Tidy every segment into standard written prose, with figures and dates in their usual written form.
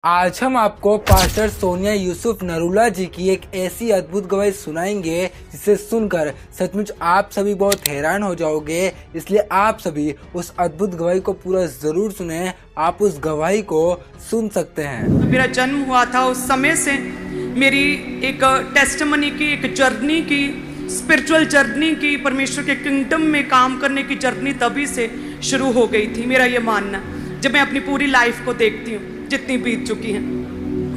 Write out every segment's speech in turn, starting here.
आज हम आपको पास्टर सोनिया यूसुफ नरूला जी की एक ऐसी अद्भुत गवाही सुनाएंगे जिसे सुनकर सचमुच आप सभी बहुत हैरान हो जाओगे। इसलिए आप सभी उस अद्भुत गवाही को पूरा जरूर सुने। आप उस गवाही को सुन सकते हैं। मेरा जन्म हुआ था उस समय से मेरी एक टेस्टिमनी की, एक जर्नी की, स्पिरिचुअल जर्नी की, परमेश्वर के किंगडम में काम करने की जर्नी तभी से शुरू हो गई थी। मेरा ये मानना, जब मैं अपनी पूरी लाइफ को देखती हूँ जितनी बीत चुकी है,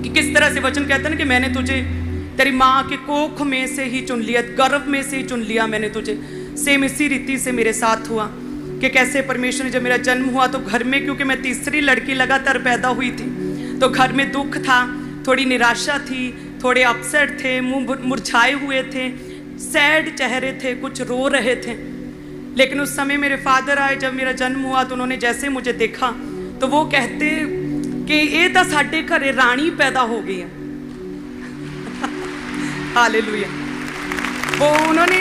कि किस तरह से वचन कहते हैं ना कि मैंने तुझे तेरी माँ के कोख में से ही चुन लिया, गर्भ में से ही चुन लिया मैंने तुझे। सेम इसी रीति से मेरे साथ हुआ कि कैसे परमेश्वर ने, जब मेरा जन्म हुआ तो घर में, क्योंकि मैं तीसरी लड़की लगातार पैदा हुई थी, तो घर में दुख था, थोड़ी निराशा थी, थोड़े अपसेट थे, मुंह मुरझाए हुए थे, सैड चेहरे थे, कुछ रो रहे थे। लेकिन उस समय मेरे फादर आए, जब मेरा जन्म हुआ तो उन्होंने जैसे मुझे देखा तो वो कहते कि ये तो साडे घरे रानी पैदा हो गई है। हालेलुया। वो उन्होंने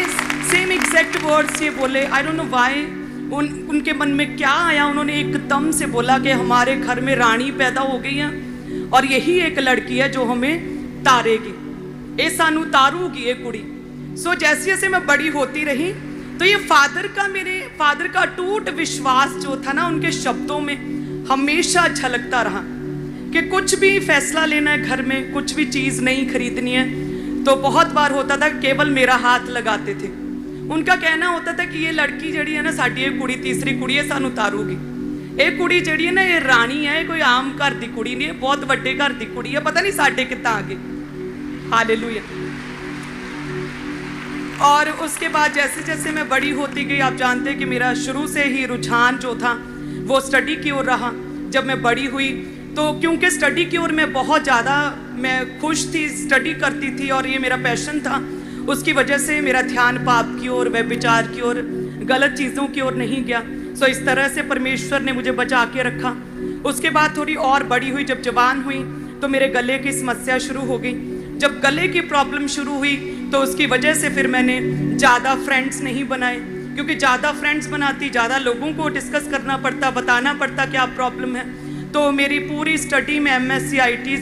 सेम एग्जैक्ट वर्ड्स ये बोले। आई डोंट नो व्हाई, उनके मन में क्या आया, उन्होंने एकदम से बोला कि हमारे घर में रानी पैदा हो गई है और यही एक लड़की है जो हमें तारेगी, ये सानू तारूगी ये कुड़ी। सो जैसे जैसे मैं बड़ी होती रही तो ये मेरे फादर का टूट विश्वास जो था ना, उनके शब्दों में हमेशा झलकता रहा कि कुछ भी फैसला लेना है घर में, कुछ भी चीज़ नहीं खरीदनी है, तो बहुत बार होता था केवल मेरा हाथ लगाते थे। उनका कहना होता था कि ये लड़की जड़ी है ना, साड़ी कुड़ी, तीसरी कुड़ी है, सानू तारूगी। ये कुड़ी जड़ी है ना, ये रानी है, कोई आम घर की कुड़ी नहीं है, बहुत बड़े घर की कुड़ी है, पता नहीं साढ़े कितना आगे। हालेलुया। और उसके बाद जैसे जैसे मैं बड़ी होती गई, आप जानते हैं कि मेरा शुरू से ही रुझान जो था वो स्टडी की ओर रहा। जब मैं बड़ी हुई तो क्योंकि स्टडी की ओर मैं बहुत ज़्यादा मैं खुश थी, स्टडी करती थी और ये मेरा पैशन था, उसकी वजह से मेरा ध्यान पाप की ओर, व्यभिचार की ओर, गलत चीज़ों की ओर नहीं गया। सो इस तरह से परमेश्वर ने मुझे बचा के रखा। उसके बाद थोड़ी और बड़ी हुई, जब जवान हुई तो मेरे गले की समस्या शुरू हो गई। जब गले की प्रॉब्लम शुरू हुई तो उसकी वजह से फिर मैंने ज़्यादा फ्रेंड्स नहीं बनाए, क्योंकि ज़्यादा फ्रेंड्स बनाती, ज़्यादा लोगों को डिस्कस करना पड़ता, बताना पड़ता क्या प्रॉब्लम है। तो मेरी पूरी स्टडी में MSc IT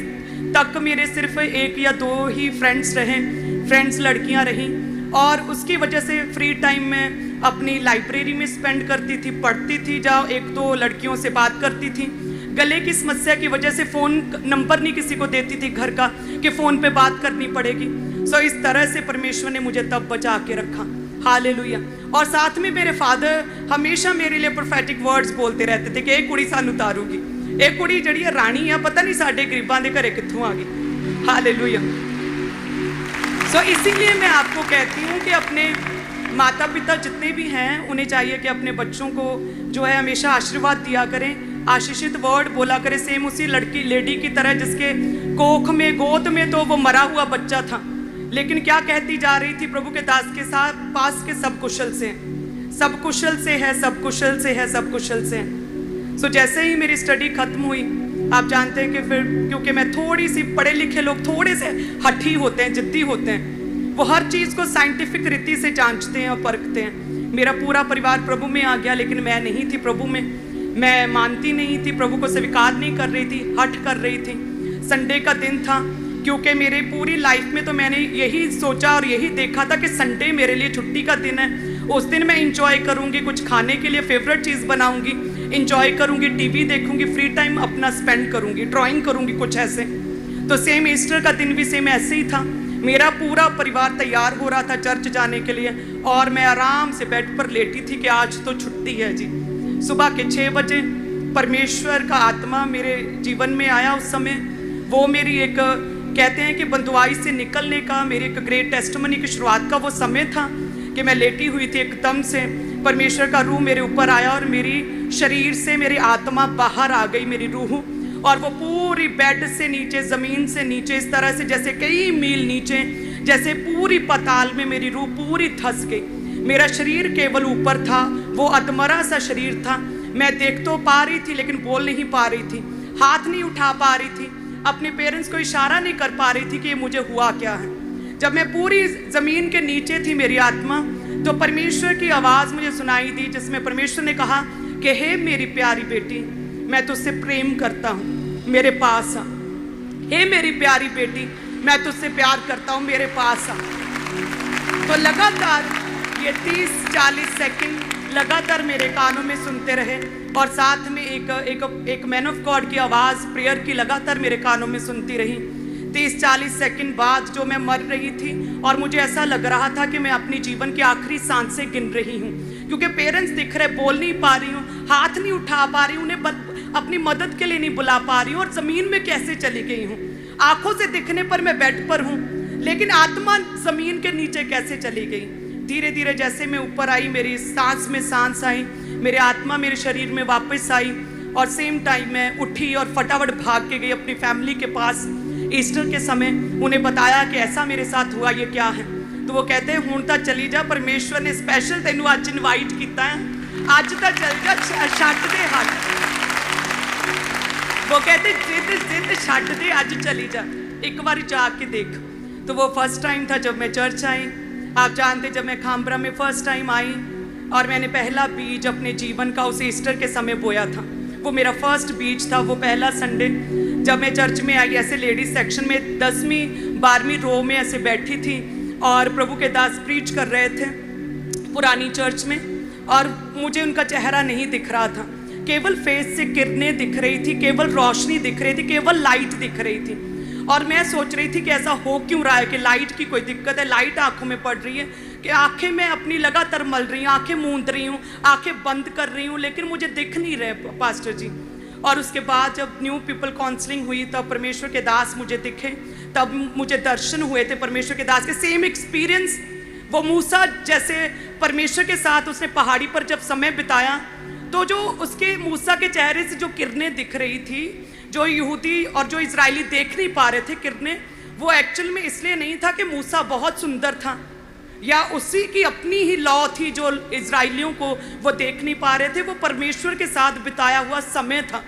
तक मेरे सिर्फ 1 या 2 ही फ्रेंड्स रहे, फ्रेंड्स लड़कियां रहीं। और उसकी वजह से फ्री टाइम में अपनी लाइब्रेरी में स्पेंड करती थी, पढ़ती थी, जहाँ 1-2 लड़कियों से बात करती थी। गले की समस्या की वजह से फ़ोन नंबर नहीं किसी को देती थी घर का कि फ़ोन पे बात करनी पड़ेगी। सो इस तरह से परमेश्वर ने मुझे तब बचा के रखा। हालेलुया। और साथ में मेरे फादर हमेशा मेरे लिए प्रोफेटिक वर्ड्स बोलते रहते थे कि एक कुड़ी सानू तारूगी, एक कुड़ी जड़ी है रानी है, पता नहीं साडे गरीबां दे घरे कित्थों आ गई। हालेलुया। सो इसीलिए मैं आपको कहती हूँ कि अपने माता पिता जितने भी हैं उन्हें चाहिए कि अपने बच्चों को जो है हमेशा आशीर्वाद दिया करें, आशीषित वर्ड बोला करें। सेम उसी लड़की लेडी की तरह जिसके कोख में, गोद में तो वो मरा हुआ बच्चा था, लेकिन क्या कहती जा रही थी, प्रभु के दास के साथ पास के सब कुशल से, सब कुशल से है, सब कुशल से है, सब कुशल से है। सो जैसे ही मेरी स्टडी खत्म हुई, आप जानते हैं कि फिर क्योंकि मैं थोड़ी सी, पढ़े लिखे लोग थोड़े से हठी होते हैं, जिद्दी होते हैं, वो हर चीज़ को साइंटिफिक रीति से जांचते हैं और परखते हैं। मेरा पूरा परिवार प्रभु में आ गया, लेकिन मैं नहीं थी प्रभु में। मैं मानती नहीं थी, प्रभु को स्वीकार नहीं कर रही थी, हट कर रही थी। संडे का दिन था, क्योंकि मेरे पूरी लाइफ में तो मैंने यही सोचा और यही देखा था कि संडे मेरे लिए छुट्टी का दिन है। उस दिन मैं इंजॉय करूँगी, कुछ खाने के लिए फेवरेट चीज़ बनाऊँगी, इंजॉय करूँगी, टीवी देखूँगी, फ्री टाइम अपना स्पेंड करूँगी, ड्राइंग करूँगी, कुछ ऐसे। तो सेम ईस्टर का दिन भी सेम ऐसे ही था। मेरा पूरा परिवार तैयार हो रहा था चर्च जाने के लिए और मैं आराम से बेड पर लेटी थी कि आज तो छुट्टी है जी। सुबह के 6 बजे परमेश्वर का आत्मा मेरे जीवन में आया। उस समय वो मेरी एक, कहते हैं कि बंधुआई से निकलने का, मेरी एक ग्रेट टेस्टिमनी की शुरुआत का वो समय था कि मैं लेटी हुई थी, एकदम से परमेश्वर का रूह मेरे ऊपर आया और मेरी शरीर से मेरी आत्मा बाहर आ गई, मेरी रूह, और वो पूरी बेड से नीचे, ज़मीन से नीचे, इस तरह से जैसे कई मील नीचे, जैसे पूरी पाताल में मेरी रूह पूरी धंस गई। मेरा शरीर केवल ऊपर था, वो अधमरा सा शरीर था। मैं देख तो पा रही थी लेकिन बोल नहीं पा रही थी, हाथ नहीं उठा पा रही थी, अपने पेरेंट्स को इशारा नहीं कर पा रही थी कि ये मुझे हुआ क्या है। जब मैं पूरी ज़मीन के नीचे थी मेरी आत्मा, तो परमेश्वर की आवाज़ मुझे सुनाई दी, जिसमें परमेश्वर ने कहा कि हे मेरी प्यारी बेटी, मैं तुझसे प्रेम करता हूँ, मेरे पास आ। हे मेरी प्यारी बेटी, मैं तुझसे प्यार करता हूँ, मेरे पास आ। तो लगातार ये 30-40 सेकंड लगातार मेरे कानों में सुनते रहे और साथ में एक मैन ऑफ गॉड की आवाज़ प्रेयर की लगातार मेरे कानों में सुनती रही। 30-40 सेकंड बाद जो मैं मर रही थी और मुझे ऐसा लग रहा था कि मैं अपनी जीवन की आखिरी सांसें गिन रही हूँ, क्योंकि पेरेंट्स दिख रहे, बोल नहीं पा रही हूँ, हाथ नहीं उठा पा रही हूँ, उन्हें अपनी मदद के लिए नहीं बुला पा रही हूँ और ज़मीन में कैसे चली गई हूँ। आंखों से दिखने पर मैं बेड पर हूँ, लेकिन आत्मा ज़मीन के नीचे कैसे चली गई। धीरे धीरे जैसे मैं ऊपर आई, मेरी सांस में सांस आई, मेरी आत्मा मेरे शरीर में वापस आई और सेम टाइम मैं उठी और फटाफट भाग के गई अपनी फैमिली के पास। ईस्टर के समय उन्हें बताया कि ऐसा मेरे साथ हुआ, ये क्या है। तो वो कहते हैं हुण तां चली जा, परमेश्वर ने स्पैशल तेनू अज इनवाइट किया है, अज तां चल जा, छड्ड दे हट। वो कहते जिद छड्ड दे, अज चली जा, एक बार जाके देख। तो वो फर्स्ट टाइम था जब मैं चर्च आई। आप जानते, जब मैं खामबरा में फर्स्ट टाइम आई और मैंने पहला बीज अपने जीवन का उस ईस्टर के समय बोया था, वो मेरा फर्स्ट बीज था। वो पहला संडे जब मैं चर्च में आई, ऐसे लेडीज सेक्शन में 10वीं-12वीं रो में ऐसे बैठी थी और प्रभु के दास प्रीच कर रहे थे पुरानी चर्च में, और मुझे उनका चेहरा नहीं दिख रहा था, केवल फेस से किरणें दिख रही थी, केवल रोशनी दिख रही थी, केवल लाइट दिख रही थी। और मैं सोच रही थी कि ऐसा हो क्यों रहा है कि लाइट की कोई दिक्कत है, लाइट आंखों में पड़ रही है कि आंखें मैं अपनी लगातार मल रही हूँ, आंखें मूंद रही हूँ, आंखें बंद कर रही हूँ, लेकिन मुझे दिख नहीं रहे पास्टर जी। और उसके बाद जब न्यू पीपल काउंसलिंग हुई तब परमेश्वर के दास मुझे दिखे, तब मुझे दर्शन हुए थे परमेश्वर के दास के। सेम एक्सपीरियंस वो मूसा जैसे परमेश्वर के साथ उसने पहाड़ी पर जब समय बिताया, तो जो उसके मूसा के चेहरे से जो किरणें दिख रही थी, जो यहूदी और जो इजरायली देख नहीं पा रहे थे किरणें, वो एक्चुअल में इसलिए नहीं था कि मूसा बहुत सुंदर था या उसी की अपनी ही लॉ थी जो इजरायलियों को वो देख नहीं पा रहे थे। वो परमेश्वर के साथ बिताया हुआ समय था।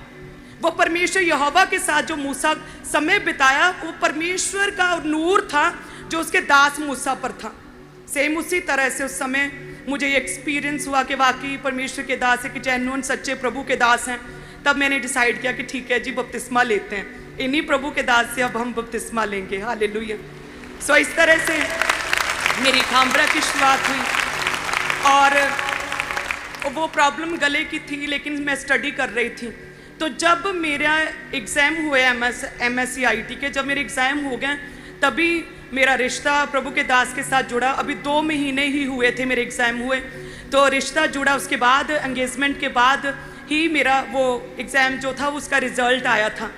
वो परमेश्वर यहोवा के साथ जो मूसा समय बिताया, वो परमेश्वर का नूर था जो उसके दास मूसा पर था। सेम उसी तरह से उस समय मुझे ये एक्सपीरियंस हुआ कि वाकई परमेश्वर के दास है, कि जेन्युइन सच्चे प्रभु के दास हैं। तब मैंने डिसाइड किया कि ठीक है जी, बपतिस्मा लेते हैं, इन्हीं प्रभु के दास से अब हम बपतिस्मा लेंगे। हालेलुया। सो इस तरह से मेरी खामबरा की शुरुआत हुई और वो प्रॉब्लम गले की थी, लेकिन मैं स्टडी कर रही थी। तो जब मेरा एग्ज़ाम हुए MSc IT के, जब मेरे एग्ज़ाम हो गए, तभी मेरा रिश्ता प्रभु के दास के साथ जुड़ा। अभी 2 महीने ही हुए थे मेरे एग्ज़ाम हुए, तो रिश्ता जुड़ा। उसके बाद एंगेजमेंट के बाद ही मेरा वो एग्ज़ाम जो था उसका रिज़ल्ट आया था।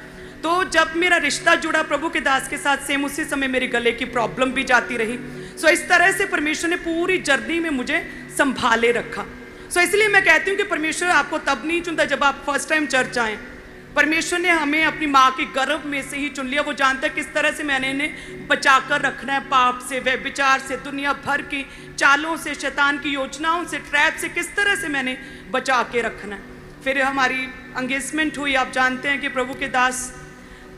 तो जब मेरा रिश्ता जुड़ा प्रभु के दास के साथ, सेम उसी समय मेरे गले की प्रॉब्लम भी जाती रही। सो इस तरह से परमेश्वर ने पूरी जर्नी में मुझे संभाले रखा। सो इसलिए मैं कहती हूँ कि परमेश्वर आपको तब नहीं चुनता जब आप फर्स्ट टाइम चर्च आएँ। परमेश्वर ने हमें अपनी माँ के गर्भ में से ही चुन लिया। वो जानता है किस तरह से मैंने इन्हें बचा कर रखना है, पाप से, व्यभिचार से, दुनिया भर की चालों से, शैतान की योजनाओं से, ट्रैप से, किस तरह से मैंने बचा के रखना है। फिर हमारी एंगेजमेंट हुई। आप जानते हैं कि प्रभु के दास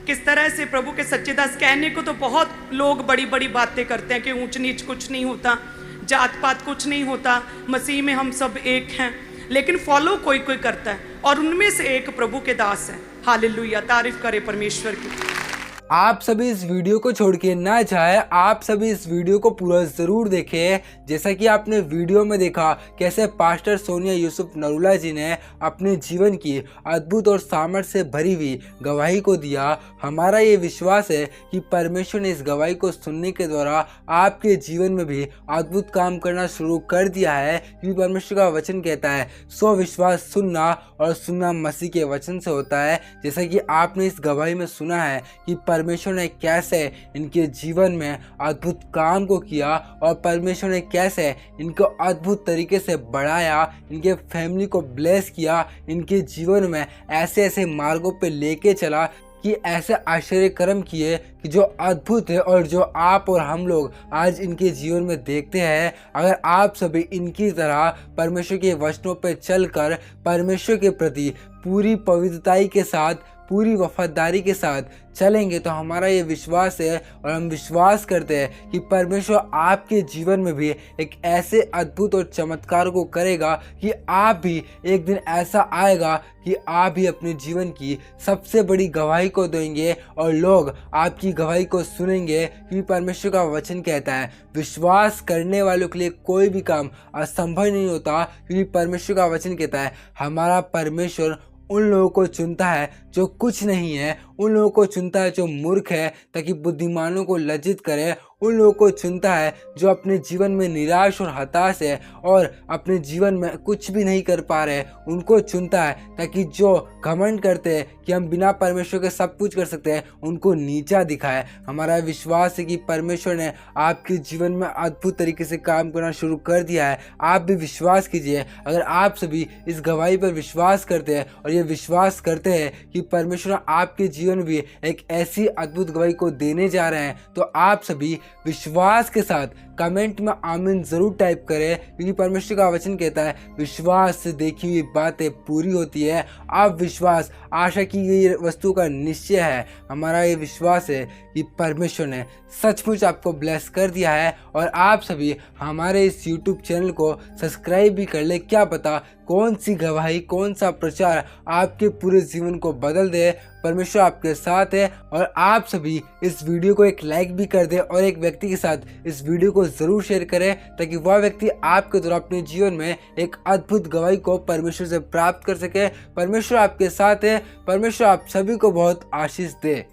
किस तरह से, प्रभु के सच्चे दास, कहने को तो बहुत लोग बड़ी बड़ी बातें करते हैं कि ऊंच नीच कुछ नहीं होता, जात पात कुछ नहीं होता, मसीह में हम सब एक हैं, लेकिन फॉलो कोई कोई करता है और उनमें से एक प्रभु के दास है। हालेलुया, तारीफ करे परमेश्वर की। आप सभी इस वीडियो को छोड़ के ना जाए, आप सभी इस वीडियो को पूरा ज़रूर देखें। जैसा कि आपने वीडियो में देखा कैसे पास्टर सोनिया यूसुफ नरूला जी ने अपने जीवन की अद्भुत और सामर्थ्य से भरी हुई गवाही को दिया। हमारा ये विश्वास है कि परमेश्वर ने इस गवाही को सुनने के द्वारा आपके जीवन में भी अद्भुत काम करना शुरू कर दिया है, क्योंकि परमेश्वर का वचन कहता है स्वविश्वास सुनना और सुनना मसीह के वचन से होता है। जैसा कि आपने इस गवाही में सुना है कि परमेश्वर ने कैसे इनके जीवन में अद्भुत काम को किया और परमेश्वर ने कैसे इनको अद्भुत तरीके से बढ़ाया, इनके फैमिली को ब्लेस किया, इनके जीवन में ऐसे ऐसे मार्गों पे लेके चला कि ऐसे आश्चर्य कर्म किए कि जो अद्भुत है और जो आप और हम लोग आज इनके जीवन में देखते हैं। अगर आप सभी इनकी तरह परमेश्वर के वचनों पर चलकर परमेश्वर के प्रति पूरी पवित्रताई के साथ पूरी वफादारी के साथ चलेंगे तो हमारा ये विश्वास है और हम विश्वास करते हैं कि परमेश्वर आपके जीवन में भी एक ऐसे अद्भुत और चमत्कार को करेगा कि आप भी एक दिन ऐसा आएगा कि आप भी अपने जीवन की सबसे बड़ी गवाही को देंगे और लोग आपकी गवाही को सुनेंगे। क्योंकि परमेश्वर का वचन कहता है विश्वास करने वालों के लिए कोई भी काम असंभव नहीं होता। क्योंकि परमेश्वर का वचन कहता है हमारा परमेश्वर उन लोगों को चुनता है जो कुछ नहीं है, उन लोगों को चुनता है जो मूर्ख है ताकि बुद्धिमानों को लज्जित करे, उन लोगों को चुनता है जो अपने जीवन में निराश और हताश है और अपने जीवन में कुछ भी नहीं कर पा रहे, उनको चुनता है ताकि जो घमंड करते हैं कि हम बिना परमेश्वर के सब कुछ कर सकते हैं उनको नीचा दिखाए। हमारा विश्वास है कि परमेश्वर ने आपके जीवन में अद्भुत तरीके से काम करना शुरू कर दिया है। आप भी विश्वास कीजिए। अगर आप सभी इस गवाही पर विश्वास करते हैं और ये विश्वास करते हैं कि परमेश्वर आपके जीवन में भी एक ऐसी अद्भुत गवाही को देने जा रहे हैं तो आप सभी विश्वास के साथ कमेंट में आमीन जरूर टाइप करें। क्योंकि परमेश्वर का वचन कहता है विश्वास से देखी हुई बातें पूरी होती है। अब विश्वास आशा की गई वस्तु का निश्चय है। हमारा ये विश्वास है कि परमेश्वर ने सचमुच आपको ब्लेस कर दिया है और आप सभी हमारे इस YouTube चैनल को सब्सक्राइब भी कर ले। क्या पता कौन सी गवाही, कौन सा प्रचार आपके पूरे जीवन को बदल दे। परमेश्वर आपके साथ है और आप सभी इस वीडियो को एक लाइक भी कर दे और एक व्यक्ति के साथ इस वीडियो को जरूर शेयर करें ताकि वह व्यक्ति आपके द्वारा अपने जीवन में एक अद्भुत गवाही को परमेश्वर से प्राप्त कर सके। परमेश्वर आपके साथ है। परमेश्वर आप सभी को बहुत आशीष दे।